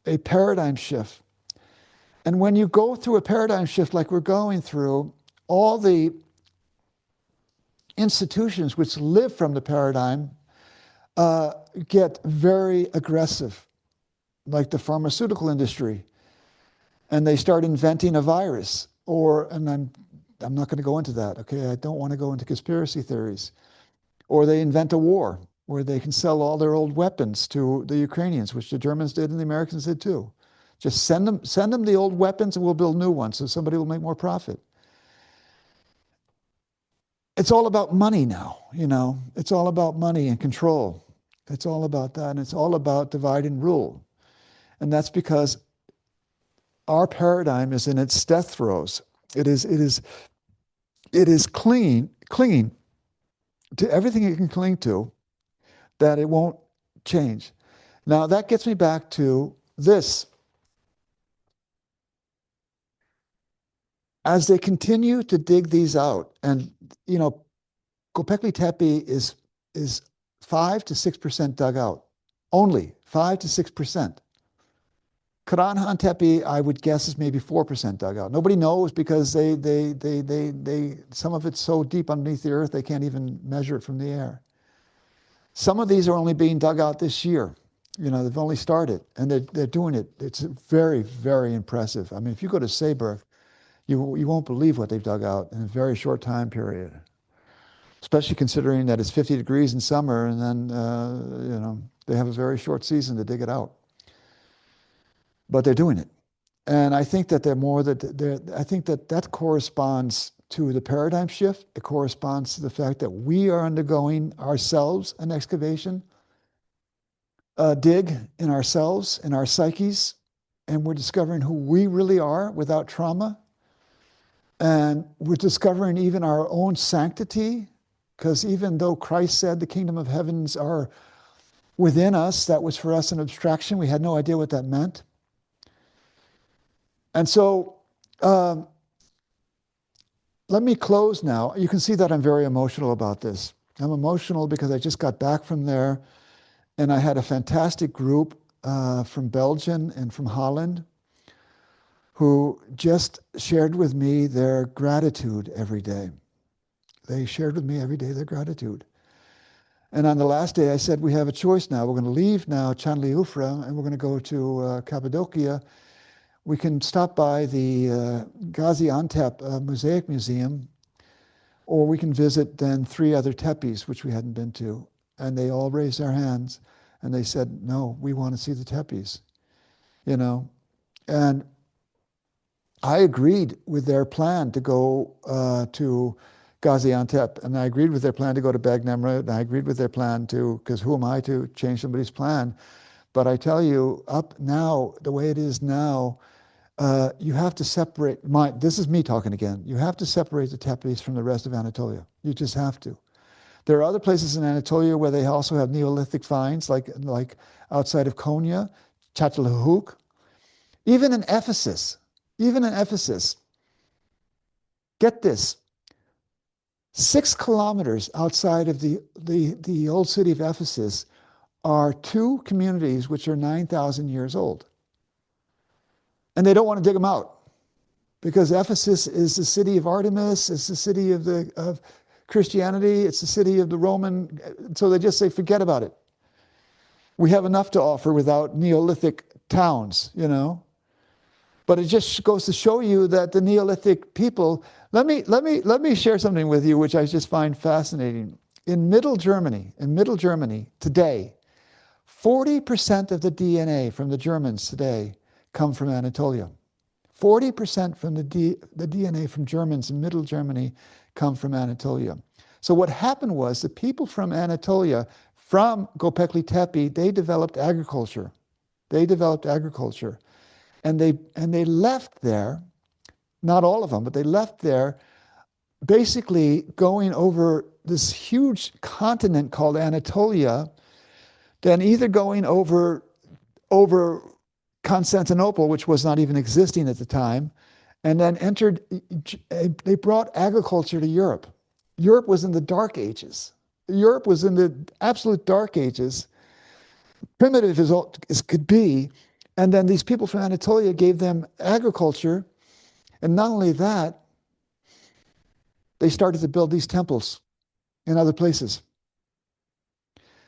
a paradigm shift. And when you go through a paradigm shift like we're going through, all the institutions which live from the paradigm get very aggressive, like the pharmaceutical industry, and they start inventing a virus. And I'm not going to go into that. Okay, I don't want to go into conspiracy theories. Or they invent a war where they can sell all their old weapons to the Ukrainians, which the Germans did and the Americans did too. Just send them the old weapons and we'll build new ones so somebody will make more profit. It's all about money now, you know. It's all about money and control. It's all about that, and it's all about divide and rule. And that's because our paradigm is in its death throes. It is clinging to everything it can cling to, that it won't change. Now that gets me back to this. As they continue to dig these out, and you know, Göbekli Tepe is 5 to 6% dug out, only 5 to 6%. Karahan Tepe, I would guess, is maybe 4% dug out. Nobody knows because some of it's so deep underneath the earth they can't even measure it from the air. Some of these are only being dug out this year. You know, they've only started, and they're doing it. It's very, very impressive. I mean, if you go to Seeberg, you won't believe what they've dug out in a very short time period, especially considering that it's 50 degrees in summer, and then, you know, they have a very short season to dig it out. But they're doing it. And I think that I think that corresponds to the paradigm shift. It corresponds to the fact that we are undergoing ourselves an excavation, a dig in ourselves, in our psyches, and we're discovering who we really are without trauma. And we're discovering even our own sanctity, because even though Christ said the kingdom of heavens are within us, that was for us an abstraction. We had no idea what that meant. And so let me close now. You can see that I'm very emotional about this. I'm emotional because I just got back from there, and I had a fantastic group from Belgium and from Holland who just shared with me their gratitude every day. They shared with me every day their gratitude. And on the last day, I said, we have a choice now. We're going to leave now Şanlıurfa, and we're going to go to Cappadocia. We can stop by the Gaziantep Mosaic Museum, or we can visit then 3 other tepes, which we hadn't been to. And they all raised their hands, and they said, no, we want to see the tepes, you know. And I agreed with their plan to go to Gaziantep, and I agreed with their plan to go to Bagnemra, and I agreed with their plan to, because who am I to change somebody's plan? But I tell you, up now, the way it is now, you have to separate, this is me talking again, you have to separate the Tepes from the rest of Anatolia. You just have to. There are other places in Anatolia where they also have Neolithic finds, like outside of Konya, Çatalhöyük. Even in Ephesus, get this, 6 kilometers outside of the old city of Ephesus are 2 communities which are 9,000 years old. And they don't want to dig them out because Ephesus is the city of Artemis, it's the city of Christianity, it's the city of the Roman, so they just say, forget about it. We have enough to offer without Neolithic towns, you know. But it just goes to show you that the Neolithic people, let me share something with you which I just find fascinating. In Middle Germany today, 40% of the DNA from the Germans today come from Anatolia. 40% from the DNA from Germans in Middle Germany come from Anatolia. So what happened was the people from Anatolia, from Göbekli Tepe, they developed agriculture. And they left there, not all of them, but they left there basically going over this huge continent called Anatolia, then either going over Constantinople, which was not even existing at the time, and then they brought agriculture to Europe. Europe was in the Dark Ages. Europe was in the absolute Dark Ages, primitive as could be, And then these people from Anatolia gave them agriculture. And not only that, they started to build these temples in other places.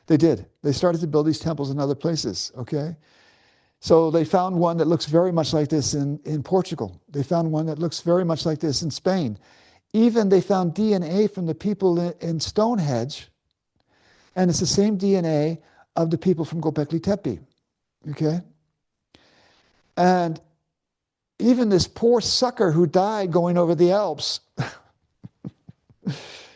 They did. They started to build these temples in other places, okay? So they found one that looks very much like this in Portugal. They found one that looks very much like this in Spain. Even they found DNA from the people in Stonehenge, and it's the same DNA of the people from Göbekli Tepe, okay? And even this poor sucker who died going over the Alps,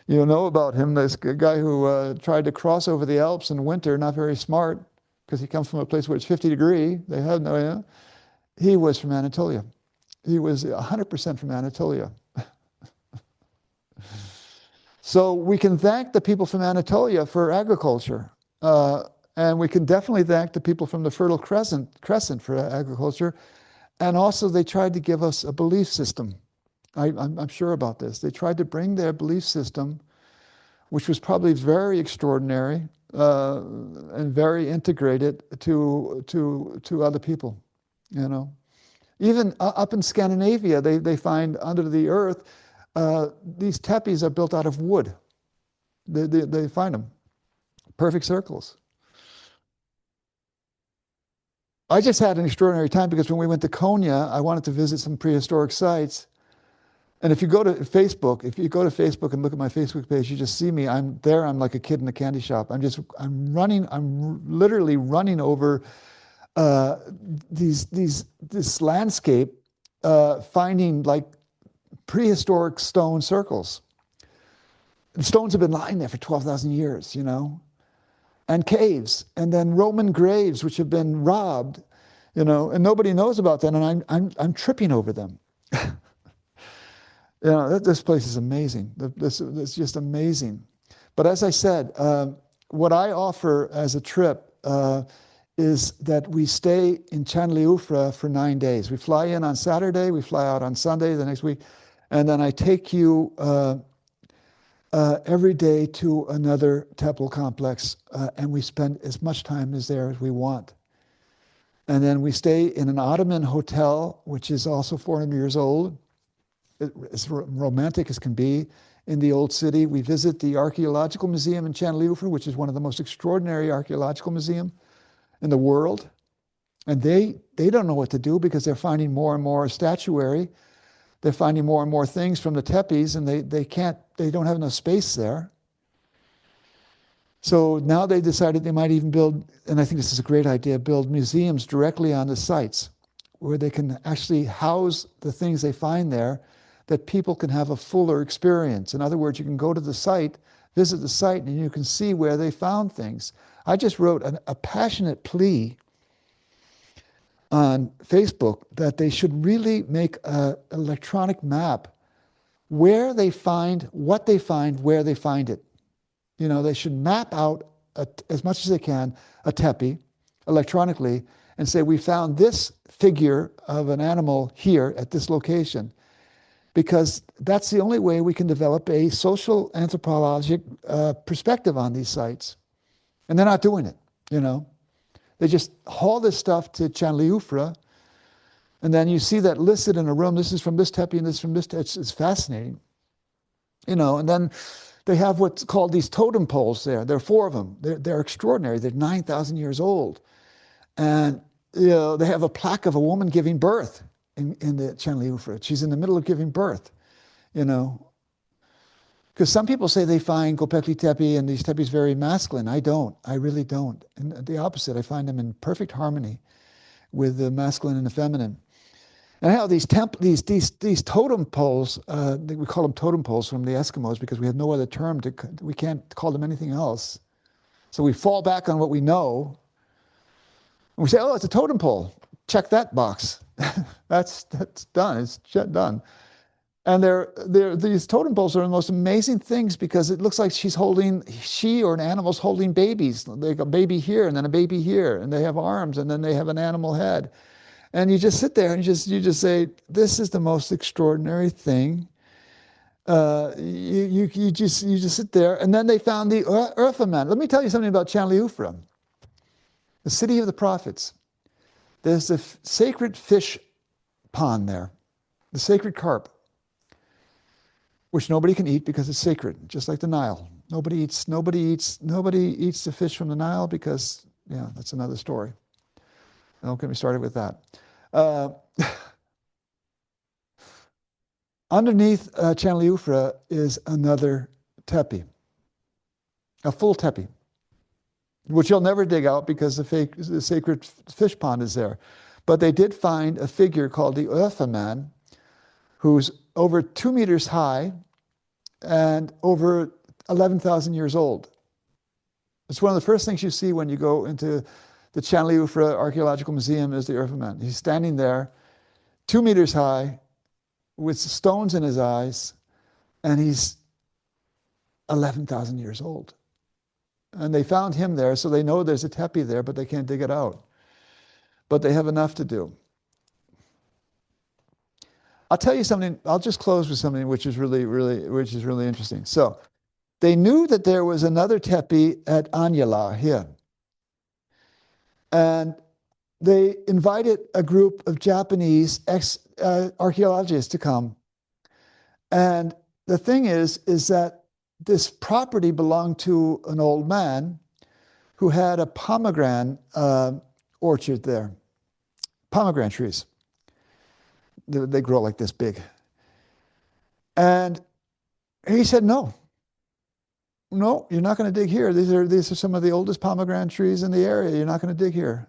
you know about him, this guy who tried to cross over the Alps in winter, not very smart, because he comes from a place where it's 50 degrees. They have no idea. He was from Anatolia. He was 100% from Anatolia. So we can thank the people from Anatolia for agriculture. And we can definitely thank the people from the Fertile Crescent for agriculture. And also they tried to give us a belief system. I'm sure about this. They tried to bring their belief system, which was probably very extraordinary and very integrated to other people, you know. Even up in Scandinavia, they find under the earth, these tepes are built out of wood. They find them, perfect circles. I just had an extraordinary time because when we went to Konya, I wanted to visit some prehistoric sites. And if you go to Facebook, and look at my Facebook page, you just see me. I'm there. I'm like a kid in a candy shop. I'm literally running over this landscape, finding like prehistoric stone circles. And stones have been lying there for 12,000 years, you know, and caves, and then Roman graves which have been robbed, you know, and nobody knows about them. And I'm tripping over them. You know, this place is amazing. This is just amazing. But as I said, what I offer as a trip is that we stay in Chanliufra for 9 days. We fly in on Saturday, we fly out on Sunday the next week, and then I take you every day to another temple complex, and we spend as much time as there as we want. And then we stay in an Ottoman hotel, which is also 400 years old. As romantic as can be in the old city. We visit the archaeological museum in Chanliufra, which is one of the most extraordinary archaeological museums in the world. And they don't know what to do because they're finding more and more statuary. They're finding more and more things from the Tepes, and they don't have enough space there. So now they decided they might even build, and I think this is a great idea, build museums directly on the sites where they can actually house the things they find there, that people can have a fuller experience. In other words, you can go to the site, visit the site, and you can see where they found things. I just wrote a passionate plea on Facebook that they should really make an electronic map where they find, what they find, where they find it. You know, they should map out as much as they can a tepe electronically and say, we found this figure of an animal here at this location, because that's the only way we can develop a social anthropologic perspective on these sites. And they're not doing it, you know. They just haul this stuff to Chanliufra, and then you see that listed in a room. This is from this tepe and this is from this tepe. It's fascinating, you know. And then they have what's called these totem poles there. There are 4 of them. They're extraordinary. They're 9,000 years old. And you know, they have a plaque of a woman giving birth in the Chanliufra. She's in the middle of giving birth, you know. Because some people say they find Göbekli Tepe and these tepes very masculine. I don't. I really don't. And the opposite. I find them in perfect harmony with the masculine and the feminine. And how these totem poles, we call them totem poles from the Eskimos because we have no other term we can't call them anything else. So we fall back on what we know. And we say, oh, it's a totem pole. Check that box. That's done. It's done. And these totem poles are the most amazing things because it looks like she or an animal's holding babies. Like a baby here and then a baby here, and they have arms and then they have an animal head. And you just sit there and you just say, this is the most extraordinary thing. You just sit there. And then they found the Urfa man. Let me tell you something about Chanliufra, the city of the prophets. There's a sacred fish pond there, the sacred carp, which nobody can eat because it's sacred, just like the Nile. Nobody eats the fish from the Nile because, yeah, that's another story. Don't get me started with that. Uh, Underneath Chanliufra is another tepe, a full tepe, which you'll never dig out because the sacred fish pond is there. But they did find a figure called the Urfa man, who's over 2 meters high and over 11,000 years old. It's one of the first things you see when you go into the Chanliufra Archaeological Museum is the Urfa man. He's standing there, 2 meters high, with stones in his eyes, and he's 11,000 years old. And they found him there, so they know there's a tepe there, but they can't dig it out. But they have enough to do. I'll tell you something. I'll just close with something which is really interesting. So they knew that there was another tepe at Anyala here. And they invited a group of Japanese archaeologists to come. And the thing is that this property belonged to an old man who had a pomegranate orchard there, pomegranate trees. They grow like this big. And he said, no, you're not going to dig here. These are some of the oldest pomegranate trees in the area. You're not going to dig here.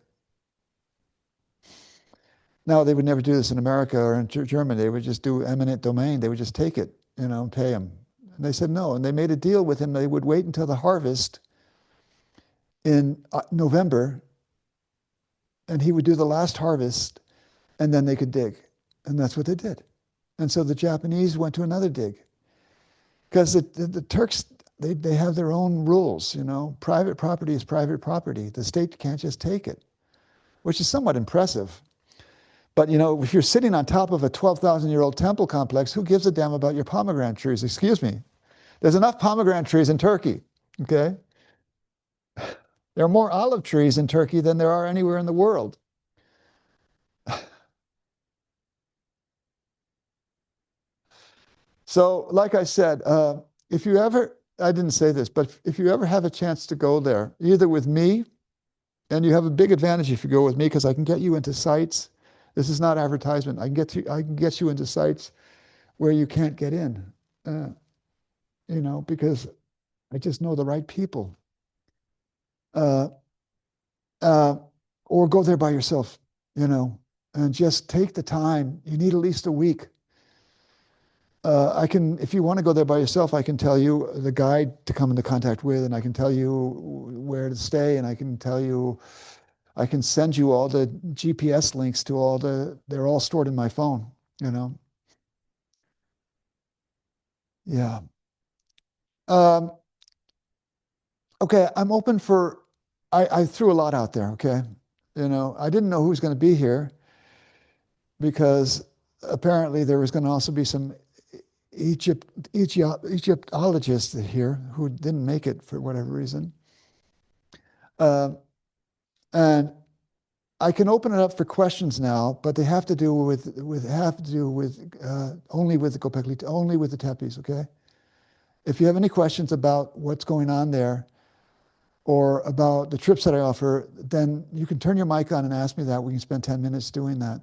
Now, they would never do this in America or in Germany. They would just do eminent domain. They would just take it, and pay him. And they said no. And they made a deal with him. They would wait until the harvest in November, and he would do the last harvest, and then they could dig. And that's what they did. And so the Japanese went to another dig. Because the Turks, they have their own rules, Private property is private property. The state can't just take it, which is somewhat impressive. But, if you're sitting on top of a 12,000-year-old temple complex, who gives a damn about your pomegranate trees? Excuse me. There's enough pomegranate trees in Turkey, okay? There are more olive trees in Turkey than there are anywhere in the world. So, like I said, I didn't say this, but if you ever have a chance to go there, either with me, and you have a big advantage if you go with me because I can get you into sites. This is not advertisement. I can get you into sites where you can't get in, because I just know the right people. Uh, or go there by yourself, and just take the time. You need at least a week. If you want to go there by yourself, I can tell you the guide to come into contact with, and I can tell you where to stay, and I can send you all the GPS links to they're all stored in my phone, Yeah. Um, okay, I'm open for, I threw a lot out there, okay? I didn't know who was going to be here because apparently there was going to also be some Egyptologists here who didn't make it for whatever reason. And I can open it up for questions now, but they have to do with only with the Göbekli, only with the Tepes, okay? If you have any questions about what's going on there or about the trips that I offer, then you can turn your mic on and ask me that. We can spend 10 minutes doing that,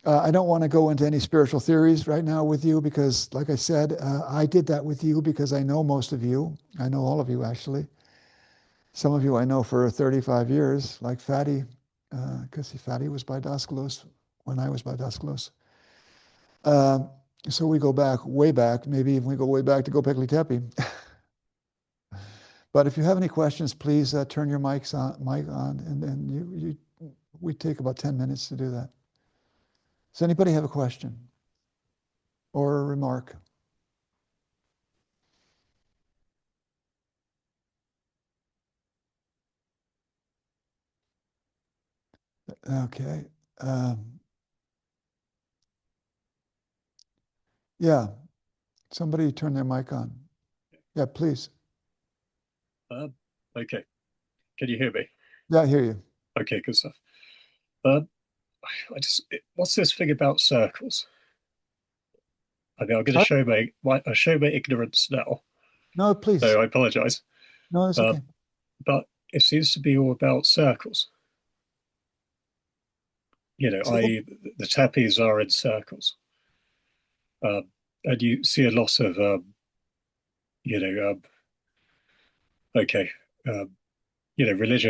I don't want to go into any spiritual theories right now with you because, like I said, I did that with you because I know most of you. I know all of you, actually. Some of you I know for 35 years, like Fatty, because Fatty was by Daskalos when I was by Daskalos. So we go back, way back, maybe even we go way back to Göbekli Tepe. But if you have any questions, please turn your mic on, and then we take about 10 minutes to do that. Does anybody have a question or a remark? Okay. Yeah, somebody turn their mic on. Yeah, please. Okay. Can you hear me? Yeah, I hear you. Okay, good stuff. Uh, what's this thing about circles? I mean, I'm going to Sorry? show my ignorance now, No, please. so I apologize. No, that's Uh, okay. but it seems to be all about circles. Say that. The Tepes are in circles, and you see a lot of, you know, okay, um, religious